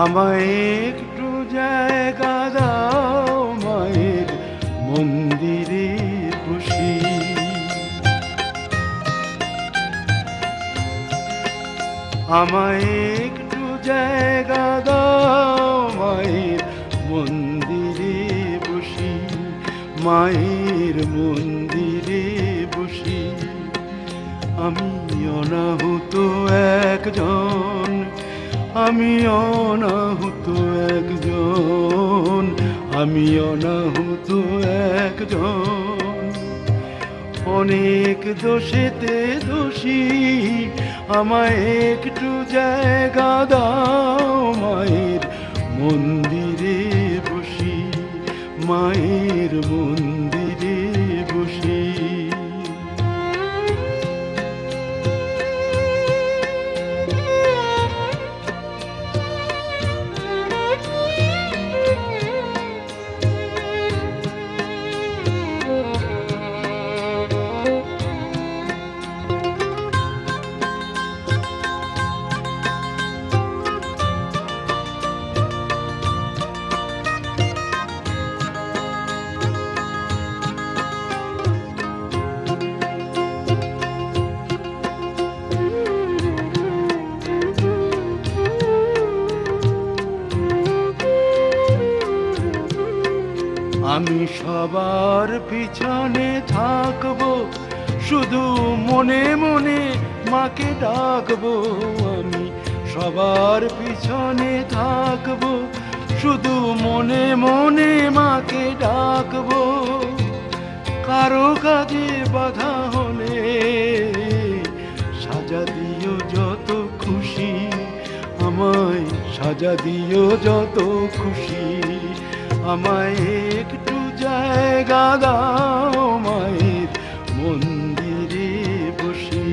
আমায় একটু জায়গা দাও মায়ের মন্দিরে বসি, আমায় একটু জায়গা দাও মায়ের মন্দিরে বসি, মায়ের মন্দিরে বসি। আমি অনাহুত একজন, আমি অনাহুত একজন, আমি অনাহুত একজন, অনেক দোষেতে দোষী। আমায় একটু জায়গা দাও মায়ের মন্দিরে বসি, মায়ের মন্দিরে বসি। আমি সবার পিছনে থাকবো, শুধু মনে মনে মাকে ডাকবো। আমি সবার পিছনে থাকবো, শুধু মনে মনে মাকে ডাকবো। কারো কাজে বাধা হলে সাজা দিও যত খুশি, আমায় সাজা দিও যত খুশি। আমায় একটু জায়গা দাও মায়ের মন্দিরে বসি,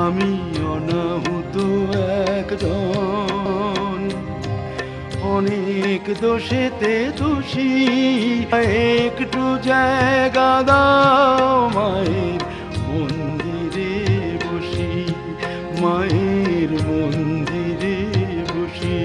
আমি অনাহুত একজন, অনেক দোষেতে দোষী। একটু জায়গা দাও মায়ের মন্দিরে বসি, মায়ের মন্দিরে বসি।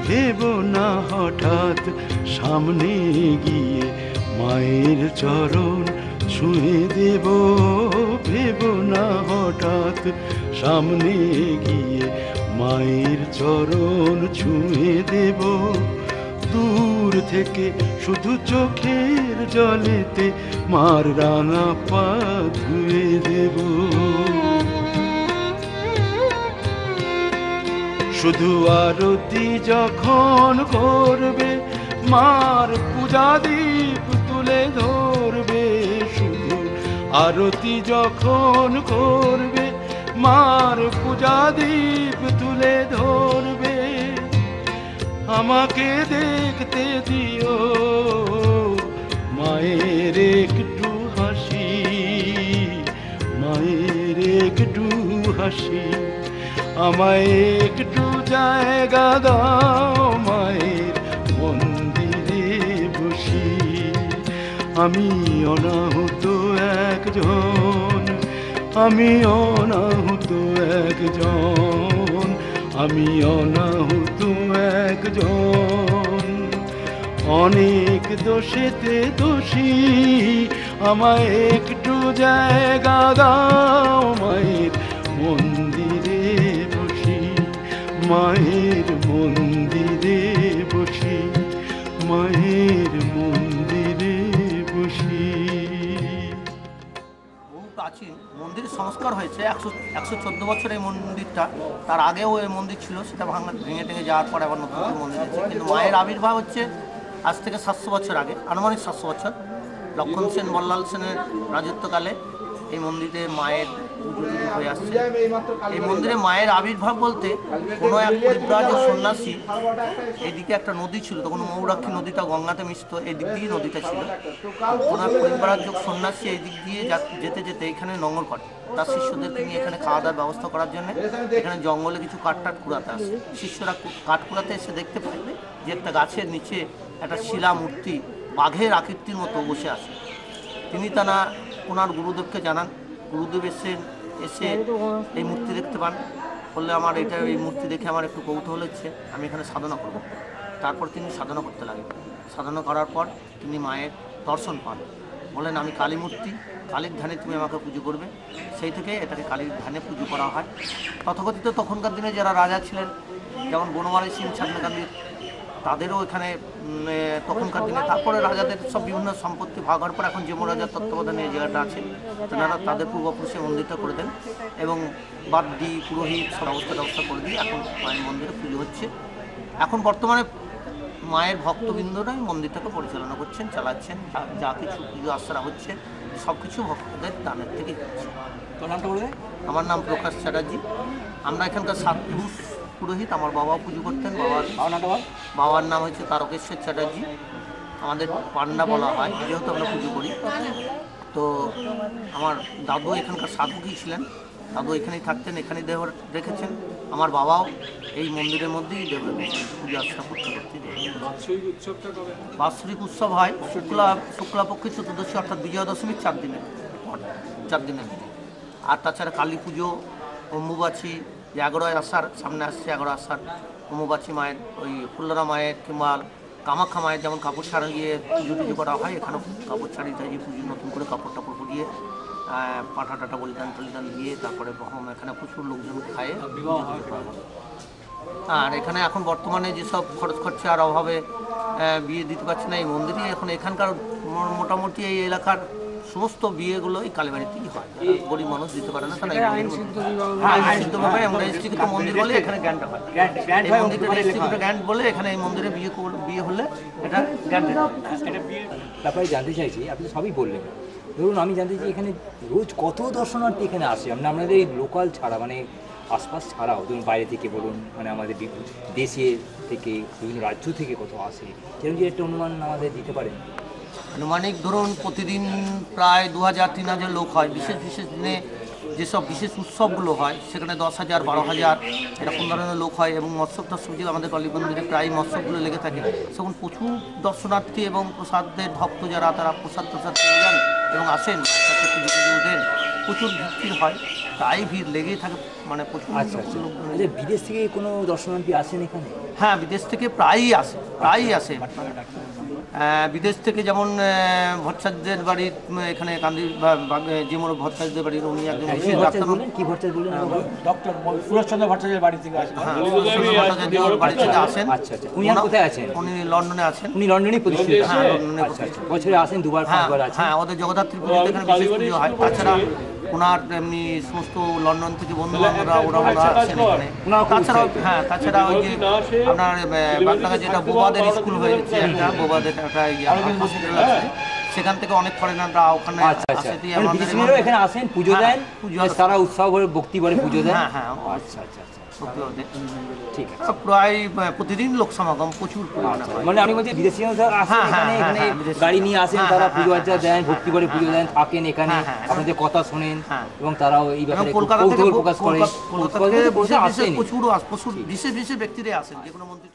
ভেবো না হঠাৎ সামনে গিয়ে মায়ের চরণ ছুঁয়ে দেব, ভেব না হঠাৎ সামনে গিয়ে মায়ের চরণ ছুঁয়ে দেব। দূর থেকে শুধু চোখের জলেতে মার রাঙা পা ধুয়ে দেব। শুধু আরতি যখন করবে মার পূজা দীপ তুলে ধরবে। শুধু আরতি যখন করবে মার পূজা দীপ তুলে ধরবে। আমাকে দেখতে দিও মায়ের একটু হাসি, মায়ের একটু হাসি। আমায় একটু জায়গা দাও মায়ের মন্দিরে বসি। আমি অনাহুত একজন, আমি অনাহুত একজন, আমি অনাহুত একজন। অনেক দোষেতে দোষী, আমায় একটু জায়গা দাও মায়ের মন্দিরে বসি, মায়ের মন্দিরে বসি, মায়ের মন্দিরে বসি। বহু প্রাচীন মন্দির সংস্কার হয়েছে 114 বছর এই মন্দিরটা। তার আগেও এই মন্দির ছিল, সেটা ভেঙে টেঙে যাওয়ার পর আবার নতুন মন্দির হয়েছে। কিন্তু মায়ের আবির্ভাব হচ্ছে আজ থেকে 700 বছর আগে, আনুমানিক 700 বছর। লক্ষণ সেন, বল্লাল সেনের রাজত্বকালে এই মন্দিরে মায়ের পুজো হয়ে আসছে। এই মন্দিরে মায়ের আবির্ভাব বলতে কোনো এক পরিব্রাজক সন্ন্যাসী, এদিকে একটা নদী ছিল, তখন মৌরাক্ষী নদীটা গঙ্গাতে মিশত, এই দিক দিয়ে নদীটা ছিল। কোনো এক পরিব্রাজক সন্ন্যাসী এই দিক দিয়ে যেতে যেতে এখানে নোঙর করে। তার শিষ্যদেরকে নিয়ে এখানে খাওয়া দাওয়ার ব্যবস্থা করার জন্য এখানে জঙ্গলে কিছু কাঠ কুড়াতে আসে। শিষ্যরা কাঠ কুড়াতে এসে দেখতে পায় যে একটা গাছের নিচে একটা শিলা মূর্তি বাঘের আকৃতির মতো বসে আছে। তিনি ওনার গুরুদেবকে জানান। গুরুদেব এসে এই মূর্তি দেখতে পান, বললে আমার এই মূর্তি দেখে আমার একটু কৌতূহল হচ্ছে, আমি এখানে সাধনা করব। তারপর তিনি সাধনা করতে লাগলেন। সাধনা করার পর তিনি মায়ের দর্শন পান। বলেন, আমি কালী মূর্তি, কালীর ধ্যানে তুমি আমাকে পুজো করবে। সেই থেকে এটাকে কালীর ধ্যানে পুজো করা হয়। তথাকথিত তখনকার দিনে যারা রাজা ছিলেন, যেমন বনমালী সিং ছাত্রকান্দির, তাদেরও এখানে তখনকার দিনে, তারপরে রাজাদের সব বিভিন্ন সম্পত্তি ভাগ হওয়ার পর এখন যমরাজার তত্ত্বাবধানে এই জায়গাটা আছে, তেনারা তাদের পূর্বপুরুষে মন্দিরটা করে দেন এবং বাদ্যি পুরোহিত সব ব্যবস্থা করে দিয়ে এখন মায়ের মন্দিরে পুজো হচ্ছে। এখন বর্তমানে মায়ের ভক্তবৃন্দরাই মন্দিরটাকে পরিচালনা করছেন, চালাচ্ছেন। যা কিছু পুজো আশ্রা হচ্ছে সব কিছু ভক্তদের দানের থেকে হচ্ছে। আমার নাম প্রকাশ চ্যাটার্জি। আমরা এখানকার 7 পুরুষ পুরোহিত। আমার বাবাও পুজো করতেন। বাবার নাম হচ্ছে তারকেশ্বর চ্যাটার্জি। আমাদের পান্ডা বলা হয় যেহেতু আমরা পুজো করি। তো আমার দাদু এখানকার সাধুকই ছিলেন, দাদু এখানেই থাকতেন, এখানেই দেহ রেখেছেন। আমার বাবাও এই মন্দিরের মধ্যেই দেহ পুজো আর্চনা করতে করতে। বাৎসরিক উৎসব হয় শুক্লাপক্ষে চতুর্দশী, অর্থাৎ বিজয়া দশমীর 4 দিনের। আর তাছাড়া কালী পুজো, অম্বুবাচী, 11ই আষাঢ় সামনে আসছে, 11 আষাঢ় অম্বুবাচী মায়ের, ওই ফুল্লরা মায়ের কিংবা কামাখ্যা মায়ের যেমন কাপড় ছাড়িয়ে পুজো টুজো করা হয়, এখানেও কাপড় ছাড়িয়ে পুজো নতুন করে কাপড় টাপড় পরিয়ে পাঠা টাটা বলিদান টলিদান দিয়ে তারপরে এখানে প্রচুর লোকজন খায়। আর এখানে এখন বর্তমানে যেসব খরচ খরচার অভাবে বিয়ে দিতে পারছে না, এই মন্দিরই এখন এখানকার মোটামুটি এই এলাকার সমস্ত বিয়েগুলো এই কালীবাড়িতেই হয়। গরিব মানুষ দিতে পারে না, তারা আইনসিদ্ধভাবে আমরা রেজিস্ট্রিকৃত মন্দির বলে এখানে জ্ঞানটা হয়। এই মন্দিরটা রেজিস্ট্রিকৃত জ্ঞান বলে এখানে এই মন্দিরে বিয়ে হলে এটা জ্ঞান। তারপরে জানতে চাইছি, আপনি সবই বললেন, ধরুন আমি জানতে চাই এখানে রোজ কত দর্শনার্থী এখানে আসে? আমাদের এই লোকাল ছাড়া, মানে আশপাশ ছাড়াও, ধরুন বাইরে থেকে বলুন, মানে আমাদের দেশের থেকে বিভিন্ন রাজ্য থেকে কত আসে, সেরকম যে একটা অনুমান আমাদের দিতে পারেন? আনুমানিক ধরুন প্রতিদিন প্রায় 2000-3000 লোক হয়। বিশেষ দিনে যেসব বিশেষ উৎসবগুলো হয় সেখানে 10,000, 12,000 এরকম ধরনের লোক হয়। এবং মৎস্যব যে আমাদের কালী মন্দিরে প্রায় মৎস্যগুলো লেগে থাকে, তখন প্রচুর দর্শনার্থী এবং প্রসাদের ভক্ত যারা, তারা প্রসাদ পেয়ে যান এবং আসেন, তাতে পুজো দেন। প্রচুর ভিড় হয়, তাই ভিড় লেগেই থাকে, মানে প্রচুর। আচ্ছা, বিদেশ থেকে কোনো দর্শনার্থী আসেন এখানে? হ্যাঁ, বিদেশ থেকে প্রায়ই আসে। বিদেশ থেকে যেমন ভট্টাচার্যের বাড়ির এখানে কান্দি যেমন ভট্টাচার্যের বাড়ির উনি একজন বিশেষ ডাক্তার। কি ভট্টাচার্য বললেন? ডক্টর সুরেশচন্দ্র ভট্টাচার্যের বাড়ি থেকে আসেন। হ্যাঁ, ভট্টাচার্য ওর বাড়ি থেকে আসেন। আচ্ছা আচ্ছা, উনি আর কোথায় আছেন? উনি লন্ডনে আছেন। উনি লন্ডনেই প্রতিষ্ঠিত। হ্যাঁ, লন্ডনে আচ্ছা আচ্ছা, বছরে আসেন দুবার হ্যাঁ, পাঁচবার আছেন। হ্যাঁ, ওদের জগদ্ধাত্রী পুজোতে এখানে বিশেষ পুজো হয়। তাছাড়া ওনার এমনি সমস্ত লন্ডন থেকে বন্ধু বান্ধবরা ওরা আসেন এখানে। তাছাড়া ওই যে আপনার বাগডাঙ্গা যেটা বোবাদের স্কুল হয়েছে, একটা বোবাদের একটা হসপিটাল আছে, সেখান থেকে অনেক ফরেনাররা ওখানে আচ্ছা আচ্ছা, আসে দিয়ে আমাদের বিদেশিরাও এখানে আসেন, পুজো দেন, পুজো সারা উৎসব ভরে ভক্তি ভরে পুজো দেন। হ্যাঁ হ্যাঁ, আচ্ছা আচ্ছা আচ্ছা, ঠিক আছে। প্রায় প্রতিদিন লোক সমাগম প্রচুর পরিমাণে হয়। মানে আমি বলছি বিদেশিরা আসেন এখানে, এখানে গাড়ি নিয়ে আসেন, তারা পুজো আর্চা দেন, ভক্তি করে পুজো দেন, থাকেন এখানে, আপনাদের কথা শোনেন এবং তারাও এই ব্যাপারে কলকাতা থেকে কৌতূহল প্রকাশ করেন। প্রচুর বিশেষ বিশেষ ব্যক্তিরা আসেন যে কোনো মন্দির।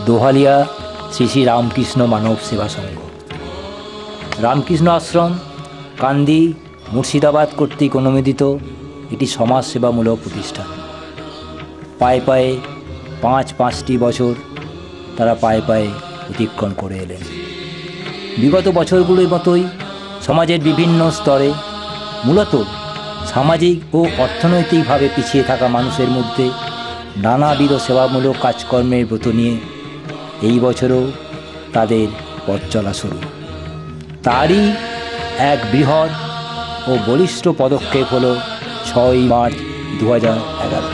দোহালিয়া শ্রী শ্রী রামকৃষ্ণ মানব সেবা সংঘ, রামকৃষ্ণ আশ্রম, কান্দি, মুর্শিদাবাদ কর্তৃক অনুমোদিত এটি সমাজসেবামূলক প্রতিষ্ঠান। পায়ে পায়ে পাঁচটি বছর তারা পায়ে পায়ে অতিক্রম করে এলেন। বিগত বছরগুলোর মতোই সমাজের বিভিন্ন স্তরে, মূলত সামাজিক ও অর্থনৈতিকভাবে পিছিয়ে থাকা মানুষের মধ্যে নানাবিধ সেবামূলক কাজকর্মের ব্রত নিয়ে এই বছরও তাদের পথ চলা শুরু। তারই এক বৃহৎ ও বলিষ্ঠ পদক্ষেপ হল 6ই মার্চ 2011।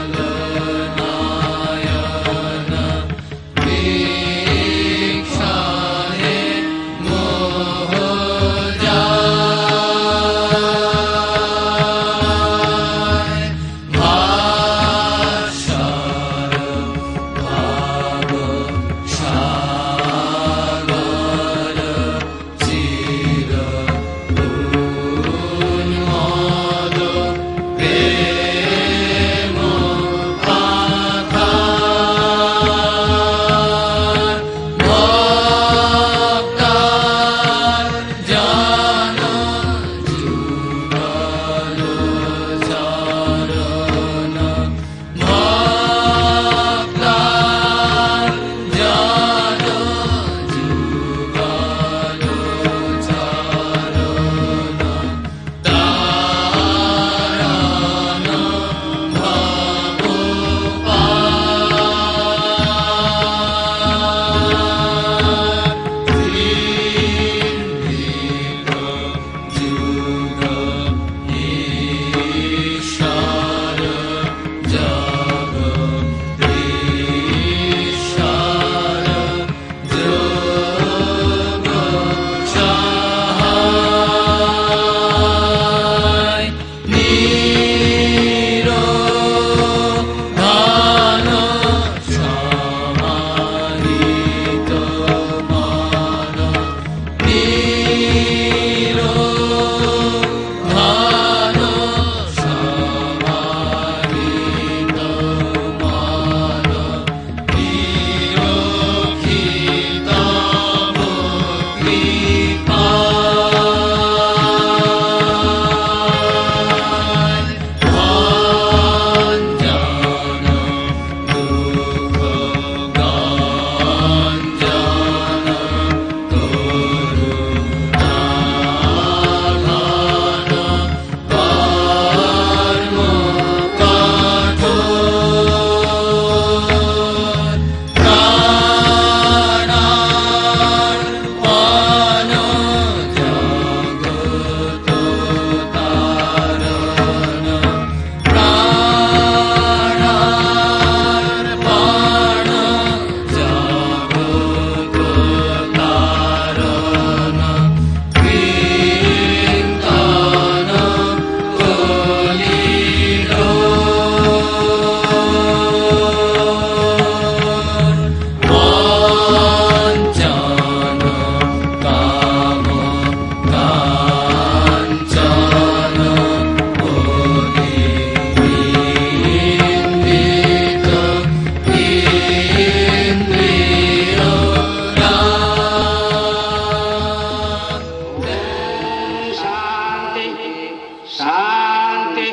शांति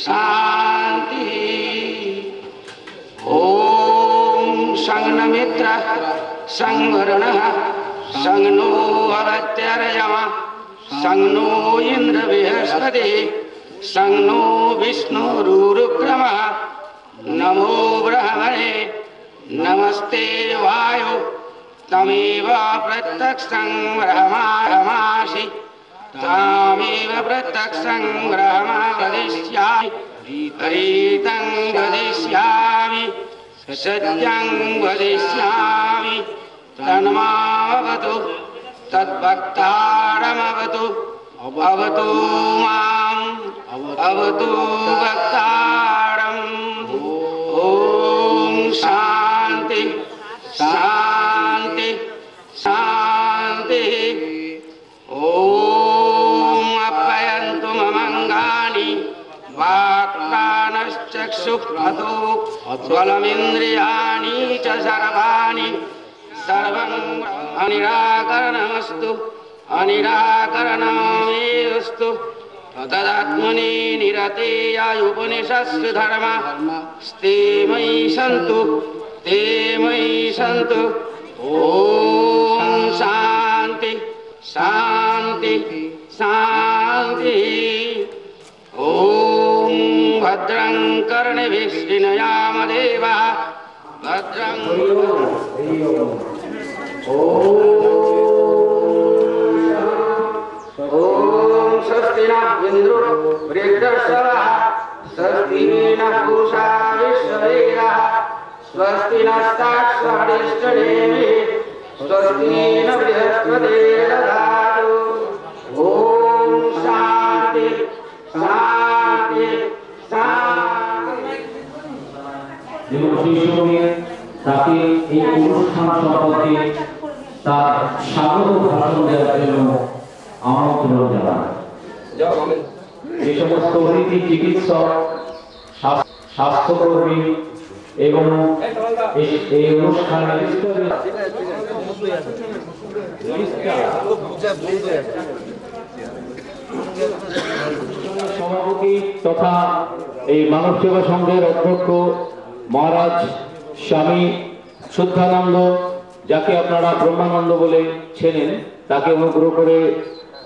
शांति। ओम संग मित्र संग वरुणः संग नो अवत्यर्यमा संग नो इंद्र बृहस्पति संग नो विष्णुरुक्रमः। नमो ब्रह्मणे नमस्ते वायु तमेव प्रत्यक्षं ब्रह्मासि तामेव प्रत्यक्षं ब्रह्म वदिष्यामि रीतं वदिष्यामि सत्यं वदिष्यामि तन्मावतु तद्भक्तारमवतु अवतु माम् अवतु भक्तारम्। ओम शांति शांति शांति। ओम अपयन्तु ममङ्गानि वाक्प्राणश्चक्षुःपदो बलमिन्द्रियाणि च सर्वाणि सर्वं अनिराकरणमस्तु अनिराकरणमेस्तु। तदात्मनि निरतेयायुपनिषत्सु धर्मा ते मयि सन्तु। ओम शांति शांति शांति। ओम भद्रं कर्णभिः शृणुयाम देवाः भद्रं। ओम स्वस्ति नः इन्द्रो वृद्धश्रवः स्वस्ति नः पूषा विश्ववेदाः स्वस्ति नस्ताक्ष्मरिष्टनेमिः स्वस्ति न बृहस्पतिर्दधातु। ओम शांति शांति शांति। তাকে এই অনুষ্ঠান সম্পর্কে তার স্বাগত ভাষণ দেওয়ার জন্য আমন্ত্রণ জানায়। যে সমস্ত অতিথি চিকিৎসক স্বাস্থ্যকর্মী এবং এই অনুষ্ঠানে সভাপতি তথা এই মানব সেবা সংঘের অধ্যক্ষ মহারাজ স্বামী শুদ্ধানন্দ, যাকে আপনারা ব্রহ্মানন্দ বলে চেনেন, তাকে অনুগ্রহ করে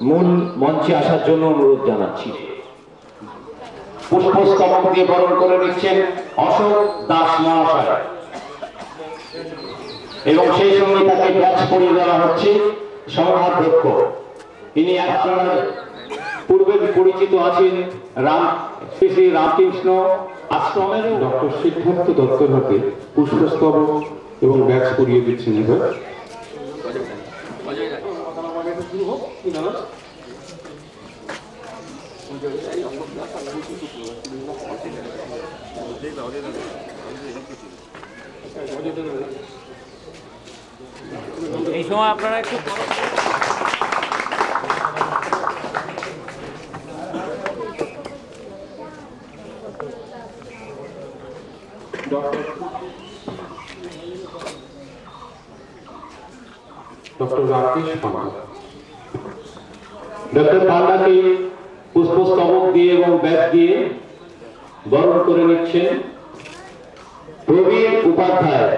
মূল মঞ্চে আসার জন্য অনুরোধ জানাচ্ছি। পুষ্পস্তবক দিয়ে বরণ করে নিচ্ছেন অশোক দাস মহাশয় এবং সেই সঙ্গে তাকে ব্যাচ পরিয়ে দেওয়া হচ্ছে সভাধ্যক্ষ। তিনি আপনারা পূর্বে পরিচিত আছেন শ্রী রামকৃষ্ণ আশ্রমের ডক্টর সিদ্ধার্থ দত্তর হাতে পুষ্পস্তবক এবং ব্যাচ পরিয়ে দিচ্ছেন। এই সময় আপনারা একটু ডক্টর রাকেশ পান্ডা। ডক্টর পান্ডাকে পুষ্পস্তবক দিয়ে এবং ব্যাচ দিয়ে বরণ করে নিচ্ছেন প্রবীর উপাধ্যায়।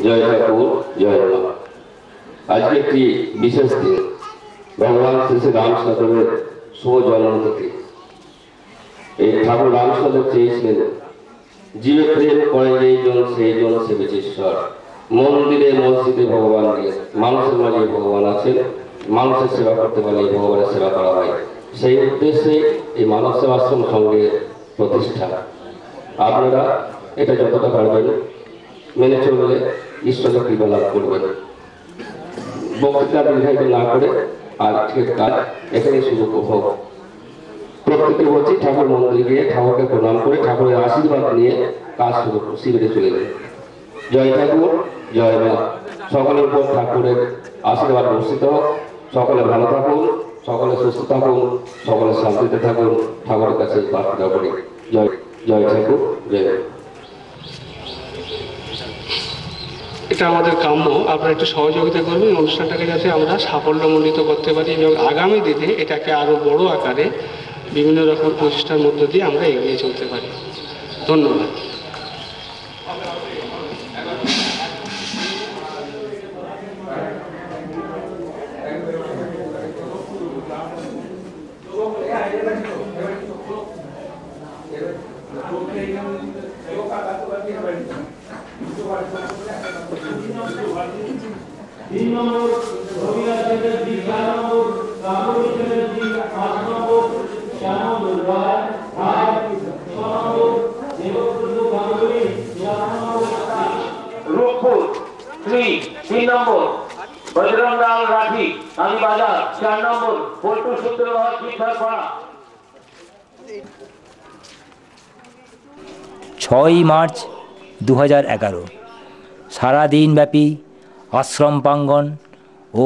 জয় ঠাকুর জয় মা। আজকে একটি বিশেষ দিন, ভগবান শ্রী শ্রী রামচন্দ্রের শুভ জন্মতিথি। এই ঠাকুর রামচন্দ্র চেয়েছিলেন জীবে প্রেম করে যেই জন সেই জন সেবিতেশ্বর। মন্দিরে মসজিদে ভগবান দিয়ে মানুষের মাঝে ভগবান আছেন, মানুষের সেবা করতে পারলে ভগবানের সেবা করা হয়। সেই উদ্দেশ্যে এই মানব সেবাশ্রম সঙ্গে প্রতিষ্ঠা। আপনারা এটা যতটা পারবেন মেনে চললে ঈশ্বরের কৃপা লাভ করবেন। বক্তৃতা দীর্ঘায়িত না করে আজকের কাজ এখানে শুরু হোক। প্রত্যেকে বলছি ঠাকুর মন্দিরে গিয়ে ঠাকুরকে প্রণাম করে ঠাকুরের আশীর্বাদ নিয়ে কাজ শুরু শিবিরে চলে যাবে। জয় ঠাকুর জয় মা। সকলের উপর ঠাকুরের আশীর্বাদ বর্ষিত হোক। সকলে ভালো থাকুন, সকলে সুস্থ থাকুন, সকলে শান্তিতে থাকুন, ঠাকুরের কাছে প্রার্থনা করি। জয় জয় ঠাকুর, জয়। এটা আমাদের কাম্য, আপনারা একটু সহযোগিতা করবেন অনুষ্ঠানটাকে যাতে আমরা সাফল্যমণ্ডিত করতে পারি এবং আগামী দিনে এটাকে আরও বড় আকারে বিভিন্ন রকম প্রচেষ্টার মধ্য দিয়ে আমরা এগিয়ে চলতে পারি। ধন্যবাদ। রূপপুর 3 নম্বর বজরংলাল রাঠি, কালীবাজার 4 নম্বর পল্টু সূত্রধর চিত্রপাড়া। 6ই মার্চ 2011 সারাদিনব্যাপী আশ্রম প্রাঙ্গণ ও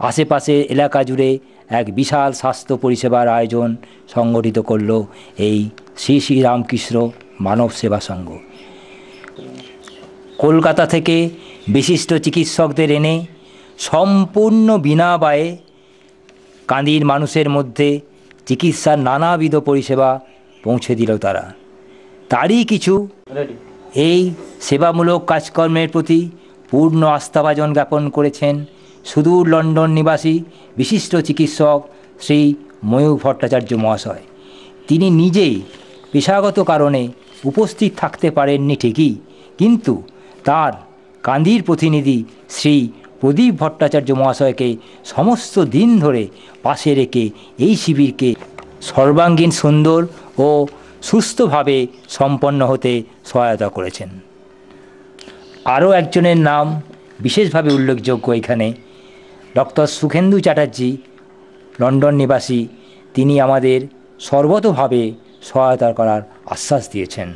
আশেপাশের এলাকা জুড়ে এক বিশাল স্বাস্থ্য পরিষেবার আয়োজন সংগঠিত করল এই শ্রী শ্রী রামকৃষ্ণ মানব সেবা সংঘ। কলকাতা থেকে বিশিষ্ট চিকিৎসকদের এনে সম্পূর্ণ বিনা ব্যয়ে কান্দির মানুষের মধ্যে চিকিৎসার নানাবিধ পরিষেবা পৌঁছে দিল তারা। তারই কিছু এই সেবামূলক কাজকর্মের প্রতি পূর্ণ আস্থাভাজন জ্ঞাপন করেছেন সুদূর লন্ডন নিবাসী বিশিষ্ট চিকিৎসক শ্রী ময়ূর ভট্টাচার্য মহাশয়। তিনি নিজেই পেশাগত কারণে উপস্থিত থাকতে পারেননি ঠিকই, কিন্তু তার কান্দির প্রতিনিধি শ্রী প্রদীপ ভট্টাচার্য মহাশয়কে সমস্ত দিন ধরে পাশে রেখে এই শিবিরকে সর্বাঙ্গীন সুন্দর ও সুস্থভাবে সম্পন্ন হতে সহায়তা করেছেন। আরও একজনের নাম বিশেষভাবে উল্লেখযোগ্য এখানে, ডক্টর সুখেন্দু চ্যাটার্জি, লন্ডন নিবাসী। তিনি আমাদের সর্বতোভাবে সহায়তা করার আশ্বাস দিয়েছেন।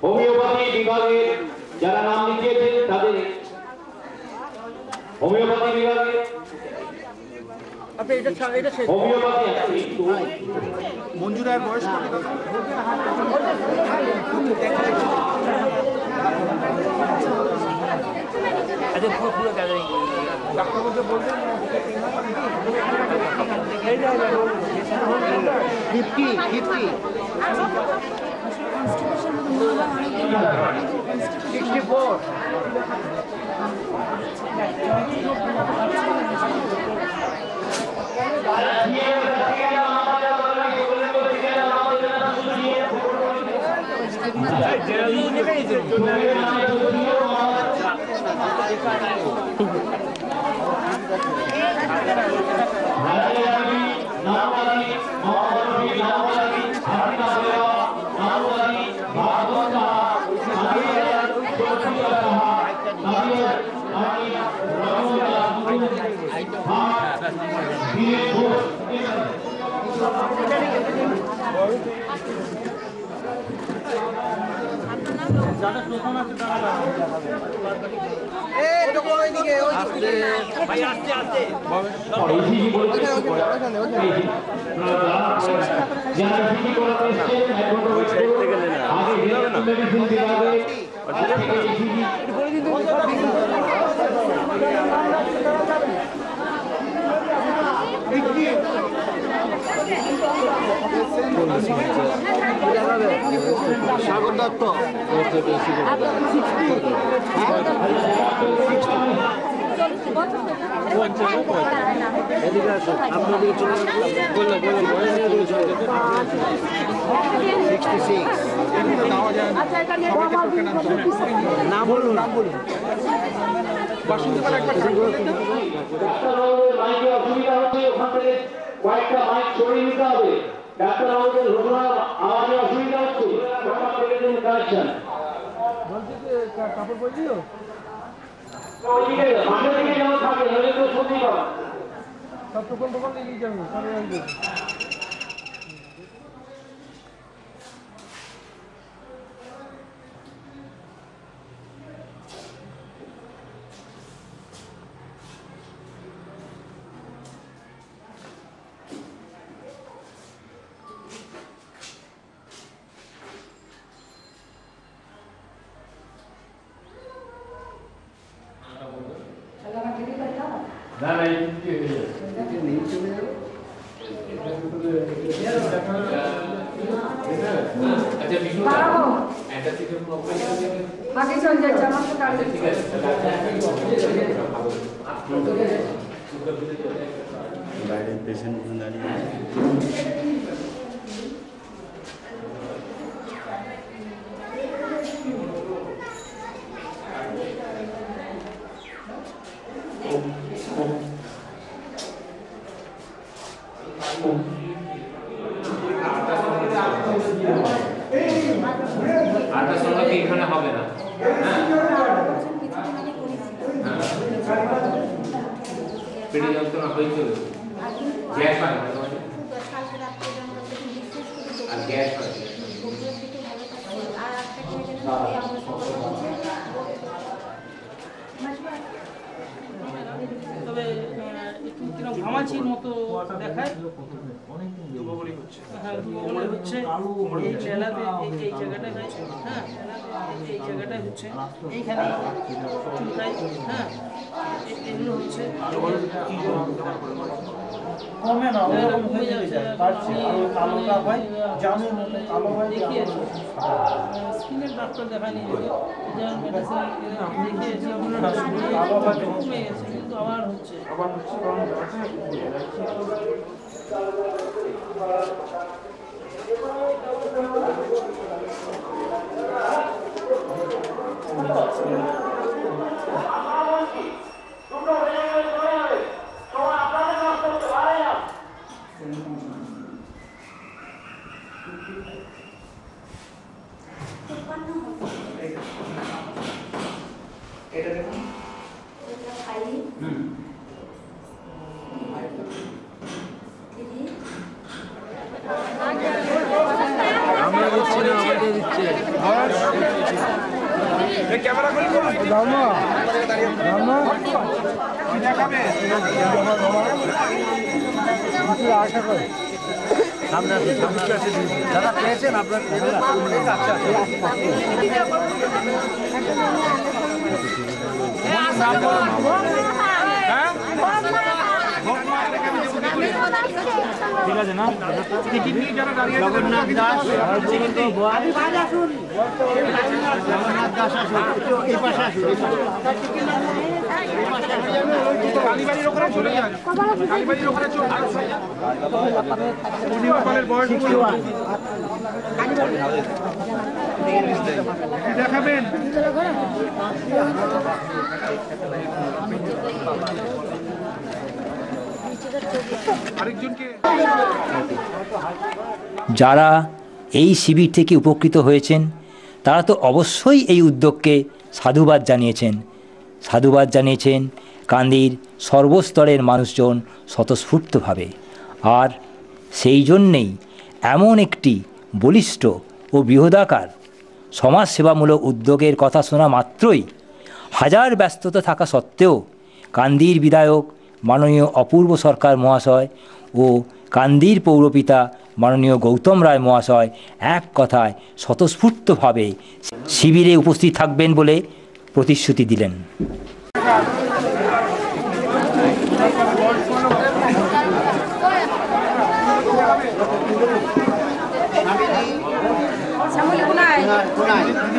হোমিওপ্যাথি বিভাগে যারা নাম লিখিয়েছেন তাদের হোমিওপ্যাথি বিভাগে হোমিওপ্যাথি মঞ্জুরার বয়স ডাক্তারবাবুকে বলবেন 50 64 সাগর দত্ত নাম বলুন অসুবিধা হচ্ছে, ওখান থেকে কয়েকটা মাইক সরিয়ে নিতে হবে। ডাক্তার আমাদের ঘটনা আমাদের অসুবিধা হচ্ছে, কাপড় পরে দিও মাঠের দিকে যেমন থাকে, নইলে তো সত্যি সব দোকান নিয়ে যাবে আগে চল যাচ্ছে আমার তো গাড়ি বাইরে পেশেন্ট দাঁড়িয়ে এখানে হবে না পেটে যন্ত্রণা হয়েছিল গ্যাস হয় আর গ্যাস হয় তবে একটু কিরকম ঘামাচির মতো দেখায় হ্যাঁ কোমরে হচ্ছে এই জেলাতে এই জায়গাটায় হয়েছে হ্যাঁ এই জায়গাটায় হচ্ছে এইখানে চুলকায় হ্যাঁ এগুলো হচ্ছে কমে না ওরকম হয়ে যায় বাড়ছে আরো কালোটা হয় জামের মতো কালো হয় দেখিয়েছি স্কিনের ডাক্তার দেখায়নি মেডিসিন দেখিয়েছি কালো হয় কমে গেছে কিন্তু আবার হচ্ছে এটা দেখুন এটা খাই আমরা দিচ্ছি না আমাদের দিচ্ছে এই ক্যামেরা করি রামা রামা কি দেখাবে আশা করি সামনে আছে দাদা পেয়েছেন আপনার আচ্ছা ঠিক আছে না জগন্নাথ দাস জগন্নাথ দাস এই পাশে আসুন কালীবাড়ির ওখানে চলে যান কালীবাড়ির ওখানে চলে পূর্ণিমাপালের বয়স দেখাবেন যারা এই শিবির থেকে উপকৃত হয়েছেন তারা তো অবশ্যই এই উদ্যোগকে সাধুবাদ জানিয়েছেন কান্দির সর্বস্তরের মানুষজন স্বতঃস্ফূর্তভাবে। আর সেই জন্যেই এমন একটি বলিষ্ঠ ও বৃহদাকার সমাজসেবামূলক উদ্যোগের কথা শোনা মাত্রই হাজার ব্যস্ততা থাকা সত্ত্বেও কান্দির বিধায়ক মাননীয় অপূর্ব সরকার মহাশয় ও কান্দির পৌরপিতা মাননীয় গৌতম রায় মহাশয় এক কথায় স্বতঃস্ফূর্তভাবে শিবিরে উপস্থিত থাকবেন বলে প্রতিশ্রুতি দিলেন।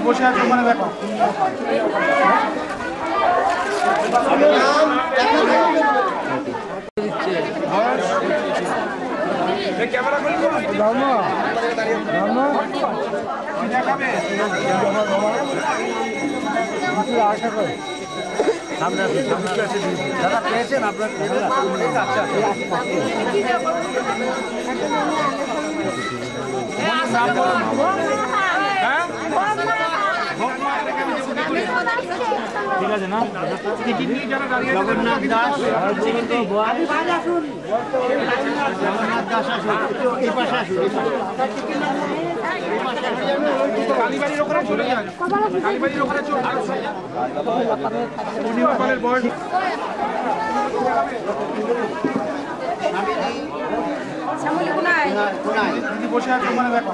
বসে আছে ওখানে দেখো ক্যামেরা করি রামা রামা কি দেখাবে আশা করি সামনে আছে দাদা পেয়েছেন আপনার আচ্ছা ঠিক আছে না জগন্নাথ দাস জগন্নাথ দাস এই পাশে আসুন কালীবাড়ির ওখানে চলে যান কালীবাড়ির ওখানে চলে পূর্ণিমাপালের বয়স বসে আছে ওখানে দেখো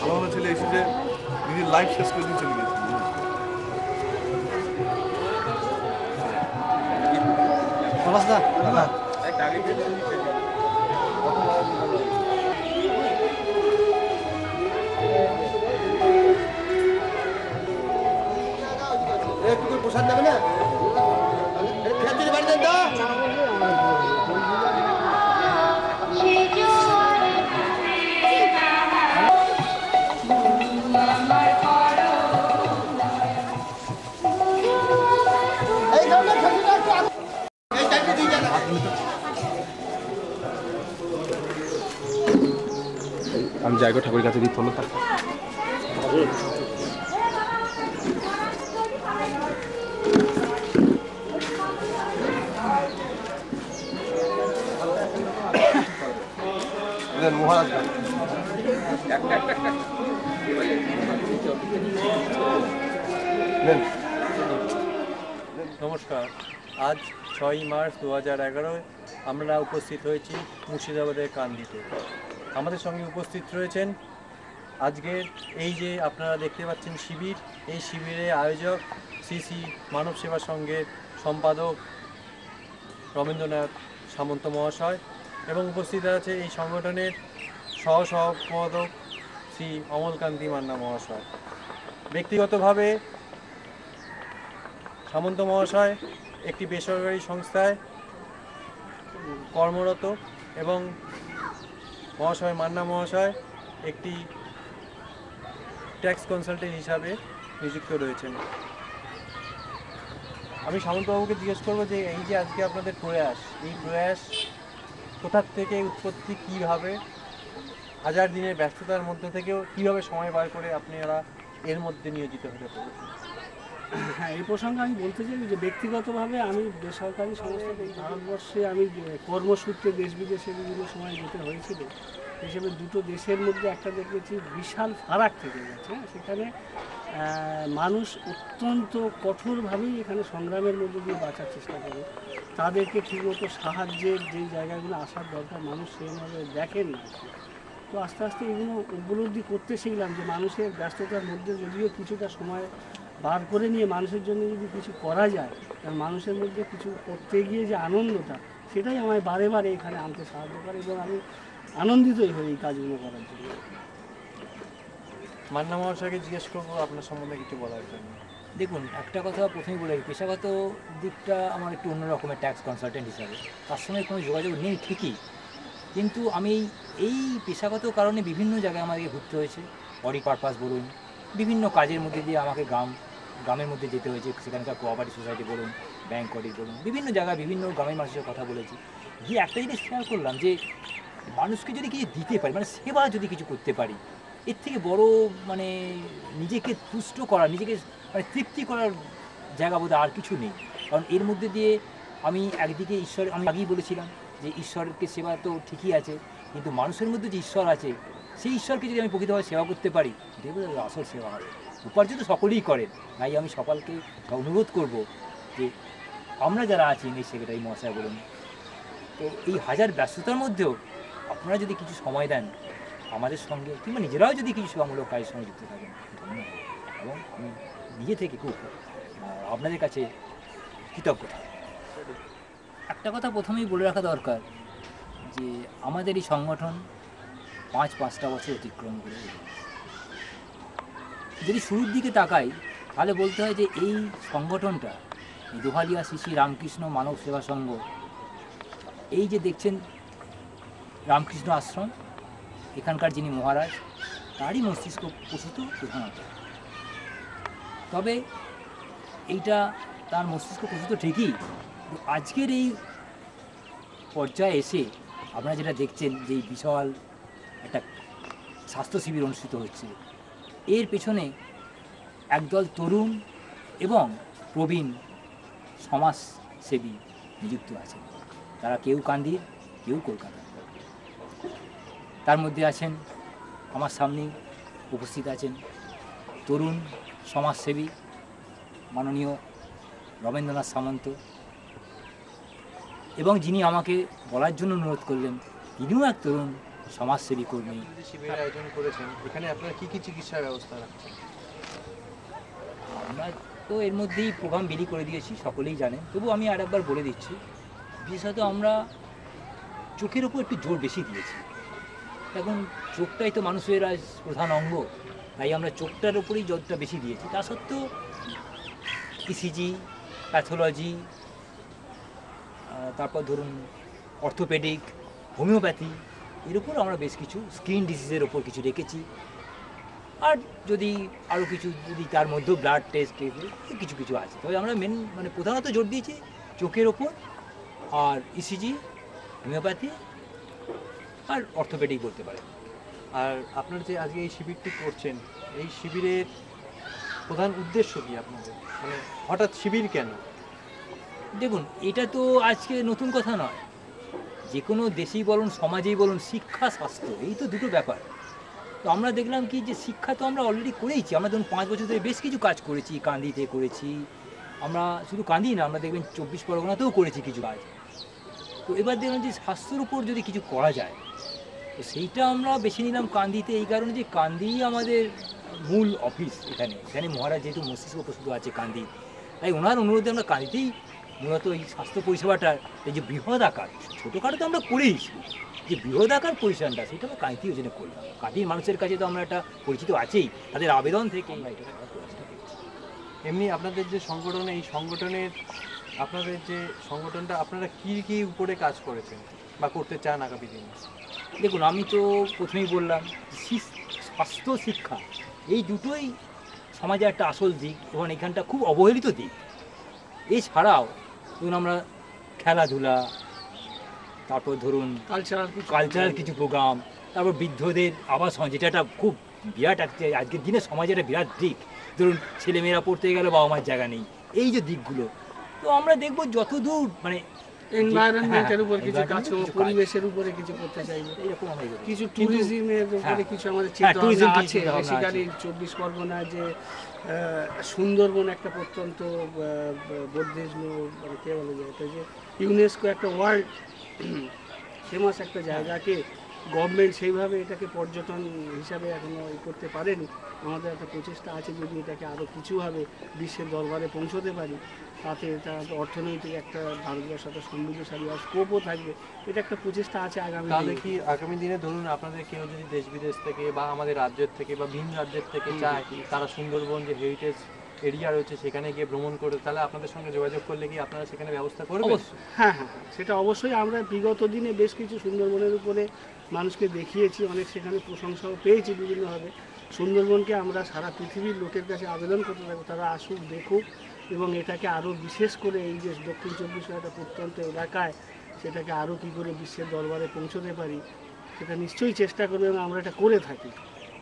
ভালো ছেলে এসে যে নিজের লাইফ শেষ করে দিয়ে চলে গেছে। প্রসাদ দেবে না বাড়ি দেন তো আমি জায়গা ঠাকুরের কাছে দিই ফলো থাক। মহারাজ নমস্কার, আজ 6ই মার্চ 2011 আমরা উপস্থিত হয়েছি মুর্শিদাবাদের কান্দিতে। আমাদের সঙ্গে উপস্থিত রয়েছেন আজকের এই যে আপনারা দেখতে পাচ্ছেন শিবির, এই শিবিরের আয়োজক শ্রী শ্রী মানব সেবা সংঘের সম্পাদক রবীন্দ্রনাথ সামন্ত মহাশয় এবং উপস্থিত আছে এই সংগঠনের সহসম্পাদক শ্রী অমলকান্তি মান্না মহাশয়। ব্যক্তিগতভাবে সামন্ত মহাশয় একটি বেসরকারি সংস্থায় কর্মরত এবং মহাশয় মান্না মহাশয় একটি ট্যাক্স কনসালটেন্ট হিসাবে নিযুক্ত রয়েছেন। আমি সামন্তবাবুকে জিজ্ঞেস করবো যে এই যে আজকে আপনাদের প্রয়াস, এই প্রয়াস কোথার থেকে উৎপত্তি, কীভাবে হাজার দিনের ব্যস্ততার মধ্যে থেকেও কীভাবে সময় বার করে আপনারা এর মধ্যে নিয়োজিত হতে পারেন? হ্যাঁ, এই প্রসঙ্গে আমি বলতে চাই যে ব্যক্তিগতভাবে আমি বেসরকারি সংস্থাতে এই ভারতবর্ষে আমি কর্মসূত্রে দেশ বিদেশে বিভিন্ন সময় যেতে হয়েছিল, হিসেবে দুটো দেশের মধ্যে একটা দেখেছি বিশাল ফারাক থেকে গেছে। সেখানে মানুষ অত্যন্ত কঠোরভাবেই এখানে সংগ্রামের মধ্যে দিয়ে বাঁচার চেষ্টা করে, তাদেরকে ঠিকমতো সাহায্যের যেই জায়গাগুলো আসার দরকার মানুষ সেইভাবে দেখেন না। তো আস্তে আস্তে এগুলো উপলব্ধি করতে শিখলাম যে মানুষের ব্যস্ততার মধ্যে যদিও কিছুটা সময় বার করে নিয়ে মানুষের জন্য যদি কিছু করা যায়, কারণ মানুষের মধ্যে কিছু করতে গিয়ে যে আনন্দটা, সেটাই আমায় বারে বারে এখানে আনতে সাহায্য করে এবং আমি আনন্দিতই হই এই কাজগুলো করার জন্য। মান্না মহাশয়কে জিজ্ঞেস করবো আপনার সম্বন্ধে কিছু বলার জন্য। দেখুন, একটা কথা প্রথমেই বলে, পেশাগত দিকটা আমার একটু অন্য রকমের ট্যাক্স কনসালটেন্ট হিসাবে, তার সঙ্গে কোনো যোগাযোগ নেই ঠিকই, কিন্তু আমি এই পেশাগত কারণে বিভিন্ন জায়গায় আমাকে ঘুরতে হয়েছে। অডি পারপাস বলুন, বিভিন্ন কাজের মধ্যে দিয়ে আমাকে গ্রামের মধ্যে যেতে হয়েছে, সেখানকার কোঅপারেটিভ সোসাইটি বলুন, ব্যাংক অডিট বলুন, বিভিন্ন জায়গায় বিভিন্ন গ্রামের মানুষের কথা বলেছি। গিয়ে একটা জিনিস খেয়াল করলাম যে মানুষকে যদি কিছু দিতে পারি, মানে সেবা যদি কিছু করতে পারি, এর থেকে বড় মানে নিজেকে তুষ্ট করা, নিজেকে মানে তৃপ্তি করার জায়গা বোধহয় আর কিছু নেই। কারণ এর মধ্যে দিয়ে আমি একদিকে ঈশ্বর, আমি আগেই বলেছিলাম যে ঈশ্বরকে সেবা তো ঠিকই আছে, কিন্তু মানুষের মধ্যে যে ঈশ্বর আছে, সেই ঈশ্বরকে যদি আমি প্রকৃতভাবে সেবা করতে পারি, দেখবো আসল সেবা হবে। উপার্জন তো সকলেই করেন, তাই আমি সকলকে অনুরোধ করব যে আমরা যারা আছি, ইংলিশ সেক্রেটারি মহাশয় বলুন, তো এই হাজার ব্যস্ততার মধ্যেও আপনারা যদি কিছু সময় দেন আমাদের সঙ্গে, কিংবা নিজেরাও যদি কিছু সেবামূলক কাজের সঙ্গে যুক্ত থাকেন, ধন্যবাদ। এবং আমি নিজে থেকে খুব আপনাদের কাছে কৃতজ্ঞ থাকি। একটা কথা প্রথমেই বলে রাখা দরকার যে আমাদের এই সংগঠন পাঁচটা বছর অতিক্রম করে। যদি শুরুর দিকে তাকাই তাহলে বলতে হয় যে এই সংগঠনটা, এই দোহালিয়া শ্রী শ্রী রামকৃষ্ণ মানব সেবা সংঘ, এই যে দেখছেন রামকৃষ্ণ আশ্রম, এখানকার যিনি মহারাজ, তারই মস্তিষ্ক প্রসূত প্রধানত। তবে এইটা তার মস্তিষ্ক প্রসূত ঠিকই, আজকের এই পর্যায়ে এসে আপনারা যেটা দেখছেন যে বিশাল একটা স্বাস্থ্য শিবির অনুষ্ঠিত হচ্ছে, এর পেছনে একদল তরুণ এবং প্রবীণ সমাজসেবী নিযুক্ত আছে। তারা কেউ কান্দির, কেউ কলকাতা। তার মধ্যে আছেন আমার সামনেই উপস্থিত আছেন তরুণ সমাজসেবী মাননীয় রবীন্দ্রনাথ সামন্ত, এবং যিনি আমাকে বলার জন্য অনুরোধ করলেন তিনিও এক তরুণ সমাজসেবী কর্মী। শিবিরের আয়োজন করেছেন, এখানে আপনারা কি কি চিকিৎসা ব্যবস্থা রাখছেন? আমরা তো এর মধ্যেই প্রোগ্রাম বেরি করে দিয়েছি, সকলেই জানেন, তবু আমি আরেকবার বলে দিচ্ছি, বিশেষত আমরা চোখের ওপর একটু জোর বেশি দিয়েছি। এখন চোখটাই তো মানুষের আজ প্রধান অঙ্গ, তাই আমরা চোখটার ওপরেই জোরটা বেশি দিয়েছি। তা সত্ত্বেও ইসিজি, প্যাথোলজি, তারপর ধরুন অর্থোপেডিক, হোমিওপ্যাথি, এর উপর আমরা বেশ কিছু স্কিন ডিজিজের ওপর কিছু রেখেছি। আর যদি আরও কিছু যদি তার মধ্যেও ব্লাড টেস্ট কিছু কিছু আছে, তবে আমরা মানে প্রধানত জোর দিয়েছি চোখের ওপর, আর ইসিজি, হোমিওপ্যাথি আর অর্থোপেডিক বলতে পারেন। আর আপনারা যে আজকে এই শিবিরটি করছেন, এই শিবিরের প্রধান উদ্দেশ্য কি আপনাদের? মানে হঠাৎ শিবির কেন? দেখুন, এটা তো আজকে নতুন কথা নয়, যে কোনো দেশেই বলুন সমাজেই বলুন, শিক্ষা স্বাস্থ্য এই তো দুটো ব্যাপার। তো আমরা দেখলাম কি যে শিক্ষা তো আমরা অলরেডি করেইছি, আমরা ধরুন 5 বছর ধরে বেশ কিছু কাজ করেছি, কান্দিতে করেছি, আমরা শুধু কান্দি না, আমরা দেখবেন 24 পরগনাতেও করেছি কিছু কাজ। তো এবার দেখলাম যে স্বাস্থ্যের উপর যদি কিছু করা যায়, তো সেইটা আমরা বেছে নিলাম কান্দিতে, এই কারণে যে কান্দিই আমাদের মূল অফিস। এখানে মহারাজ যেহেতু মস্তিষ্ক প্রস্তুত আছে কান্দি, তাই ওনার অনুরোধে আমরা কান্দিতেই মূলত এই স্বাস্থ্য পরিষেবাটা, এই যে বৃহৎ আকার, ছোটোখাটো তো আমরা করেইছি, যে বৃহৎ আকার পরিষেবাটা সেটা আমরা কাঁদিতেই ওই জন্য করলাম। কাঁদির মানুষের কাছে তো আমরা একটা পরিচিত আছেই, তাদের আবেদন থেকে আমরা এটা এমনি আপনাদের যে সংগঠন, এই সংগঠনের আপনাদের যে সংগঠনটা, আপনারা কী কী উপরে কাজ করেছেন বা করতে চান আগামী দিনে? দেখুন, আমি তো প্রথমেই বললাম স্বাস্থ্য শিক্ষা এই দুটোই সমাজে একটা আসল দিক, এবং এখানটা খুব অবহেলিত দিক। এছাড়াও ধরুন আমরা খেলাধুলা, তারপর ধরুন কালচারাল কিছু প্রোগ্রাম, তারপর বৃদ্ধদের আবাসন, যেটা একটা খুব বিরাট আজকের দিনে সমাজে একটা বিরাট দিক। ধরুন ছেলেমেয়েরা পড়তে গেলে বাবা মার জায়গা নেই, এই যে দিকগুলো, তো আমরা দেখবো যতদূর মানে এনভায়রনমেন্টের উপর কিছু কাজ করব, পরিবেশের উপরে কিছু করতে চাইবো, এরকম কিছু ট্যুরিজমের উপরে কিছু আমাদের চিন্তা আছে। বেসিক্যালি 24 পরগনা যে সুন্দরবন একটা প্রত্যন্ত বৌদ্ধিজম, মানে কে বলে যায় এটা, যে ইউনেস্কো একটা ওয়ার্ল্ড ফেমাস একটা জায়গাকে গভর্নমেন্ট সেইভাবে এটাকে পর্যটন হিসাবে এখনও করতে পারেনি। আমাদের একটা প্রচেষ্টা আছে, যদি এটাকে আরও কিছুভাবে বিশ্বের দরবারে পৌঁছতে পারি, তাতে এটা অর্থনৈতিক একটা ভারতবর্ষ একটা সমৃদ্ধশালী আর স্কোপও থাকবে। এটা একটা প্রচেষ্টা আছে আগামী। তাহলে কি আগামী দিনে ধরুন আপনাদের কেউ যদি দেশ বিদেশ থেকে বা আমাদের রাজ্যের থেকে বা ভিন্ন রাজ্যের থেকে চায়, তারা সুন্দরবন যে হেরিটেজ এরিয়া রয়েছে সেখানে গিয়ে ভ্রমণ করে, তাহলে আপনাদের সঙ্গে যোগাযোগ করলে কি আপনারা সেখানে ব্যবস্থা করবেন? হ্যাঁ হ্যাঁ, সেটা অবশ্যই। আমরা বিগত দিনে বেশ কিছু সুন্দরবনের উপরে মানুষকে দেখিয়েছি, অনেক সেখানে প্রশংসাও পেয়েছি বিভিন্নভাবে। সুন্দরবনকে আমরা সারা পৃথিবীর লোকের কাছে আবেদন করতে থাকবো, তারা আসুক, দেখুক, এবং এটাকে আরও বিশেষ করে এই যে দক্ষিণ 24 পরগনা প্রত্যন্ত এলাকায় সেটাকে আরও কী করে বিশ্বের দরবারে পৌঁছতে পারি সেটা নিশ্চয়ই চেষ্টা করবে, এবং আমরা এটা করে থাকি,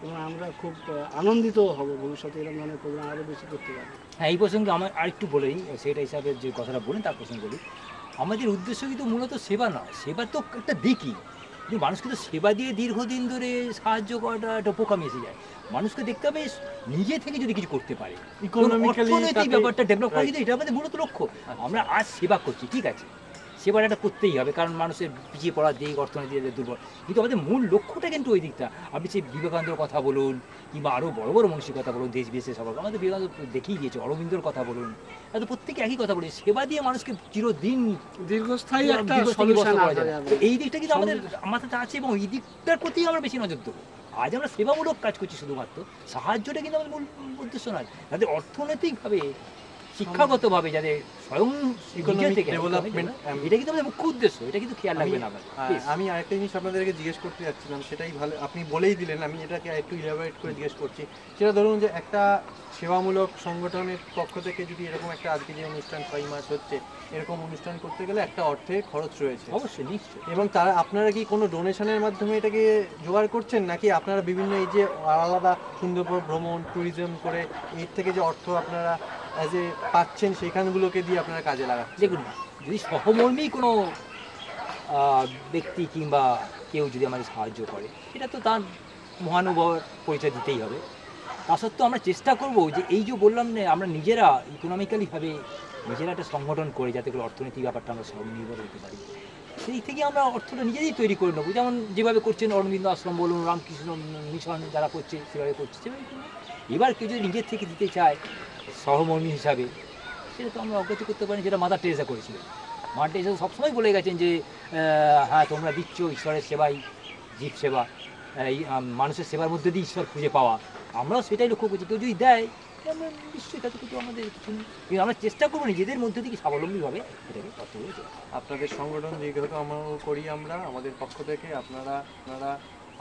এবং আমরা খুব আনন্দিত হব ভবিষ্যতে এরকম ধরনের প্রোগ্রাম আরও বেশি করতে পারি। হ্যাঁ, এই প্রসঙ্গে আমার আরেকটু বলেই, সেটা হিসাবে যে কথাটা বলেন তার প্রসঙ্গে বলি, আমাদের উদ্দেশ্য কিন্তু মূলত সেবা নয়, সেবা তো একটা দিকই, কিন্তু মানুষকে তো সেবা দিয়ে দীর্ঘদিন ধরে সাহায্য করাটা একটা বোকামি এসে যায়। মানুষকে দেখতে হবে নিজে থেকে যদি কিছু করতে পারে, অর্থনৈতিক ব্যাপারটা ডেভেলপ করা, কিন্তু এটা আমাদের মূলত লক্ষ্য। আমরা আজ সেবা করছি, ঠিক আছে, সেবাটা করতেই হবে, কারণ মানুষের পিছিয়ে পড়ার দিক, অর্থনীতি দুর্বল, কিন্তু আমাদের মূল লক্ষ্যটা কিন্তু ওই দিকটা। আপনি সেই বিবেকানন্দের কথা বলুন, কিংবা আরও বড় বড় মনীষীর কথা বলুন, দেশ বিদেশে সবার, আমাদের বিবেকানন্দ দেখিয়ে দিয়েছে, অরবিন্দর কথা বলুন, তাদের প্রত্যেকে একই কথা বলি, সেবা দিয়ে মানুষকে চিরদিন দীর্ঘস্থায়ী একটা সলিউশন করা যায়। এই দিকটা কিন্তু আমাদের মাথাতে আছে, এবং এই দিকটার প্রতি আমরা বেশি নজর দেবো। আজ আমরা সেবামূলক কাজ করছি শুধুমাত্র, সাহায্যটা কিন্তু আমাদের মূল উদ্দেশ্য নয়। যাদের অর্থনৈতিকভাবে, শিক্ষাগতভাবে যাদের স্বয়ং ডেভেলপমেন্ট, এটা কিন্তু আমাদের মুখ্য উদ্দেশ্য, এটা কিন্তু খেয়াল রাখবেন। আমি আরেকটা জিনিস আপনাদেরকে জিজ্ঞেস করতে যাচ্ছিলাম, সেটাই ভালো আপনি বলেই দিলেন, আমি এটাকে একটু ইলাবোরেট করে জিজ্ঞেস করছি। সেটা ধরুন যে একটা সেবামূলক সংগঠনের পক্ষ থেকে যদি এরকম একটা আজকে যে অনুষ্ঠান 6 মার্চ হচ্ছে, এরকম অনুষ্ঠান করতে গেলে একটা অর্থের খরচ রয়েছে অবশ্যই, নিশ্চয়ই। এবং তারা আপনারা কি কোনো ডোনেশনের মাধ্যমে এটাকে জোগাড় করছেন, নাকি আপনারা বিভিন্ন এই যে আলাদা সুন্দরবন ভ্রমণ ট্যুরিজম করে এর থেকে যে অর্থ আপনারা অ্যাজ এ পাচ্ছেন সেখানগুলোকে দিয়ে আপনারা কাজে লাগাচ্ছেন? দেখুন, যদি সহমর্মী কোনো ব্যক্তি কিংবা কেউ যদি আমাদের সাহায্য করে, এটা তো তার মহানুভবের পরিচয় দিতেই হবে। তা সত্ত্বেও আমরা চেষ্টা করব যে এই যে বললাম না, আমরা নিজেরা ইকোনমিক্যালিভাবে নিজেরা একটা সংগঠন করে যাতে করে অর্থনৈতিক ব্যাপারটা আমরা স্বনির্ভর হতে পারি, সেই থেকে আমরা অর্থটা নিজেরাই তৈরি করে নেবো। যেমন যেভাবে করছেন অরবিন্দ আশ্রম বলুন, রামকৃষ্ণ মিশন যারা করছে সেভাবে করছে, সেভাবে করবো। এবার কেউ যদি নিজের থেকে দিতে চায় সহমর্মী হিসাবে, সেটা তো আমরা অগ্রাহ্য করতে পারি, যেটা মাদার টেরেসা করেছিলেন। মাদার টেরেসা সবসময় বলে গেছেন যে হ্যাঁ তোমরা দিচ্ছ ঈশ্বরের সেবাই, জীব সেবা, এই মানুষের সেবার মধ্যে দিয়ে ঈশ্বর খুঁজে পাওয়া, আমরাও সেটাই লক্ষ্য করছি। কেউ যদি দেয় আমরা নিশ্চয়ই কাছে কিছু আমাদের কিছু, কিন্তু আমরা চেষ্টা করবো নিজেদের মধ্যে থেকে স্বাবলম্বীভাবে এটাকে করতে হবে। আপনাদের সংগঠন যেহেতু আমরা করি, আমরা আমাদের পক্ষ থেকে আপনারা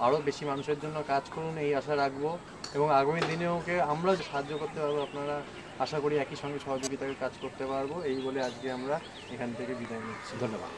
আরও বেশি মানুষের জন্য কাজ করুন এই আশা রাখবো, এবং আগামী দিনেও আমরাও সাহায্য করতে পারবো, আপনারা আশা করি একই সঙ্গে সহযোগিতাকে কাজ করতে পারবো। এই বলে আজকে আমরা এখান থেকে বিদায় নিচ্ছি। ধন্যবাদ।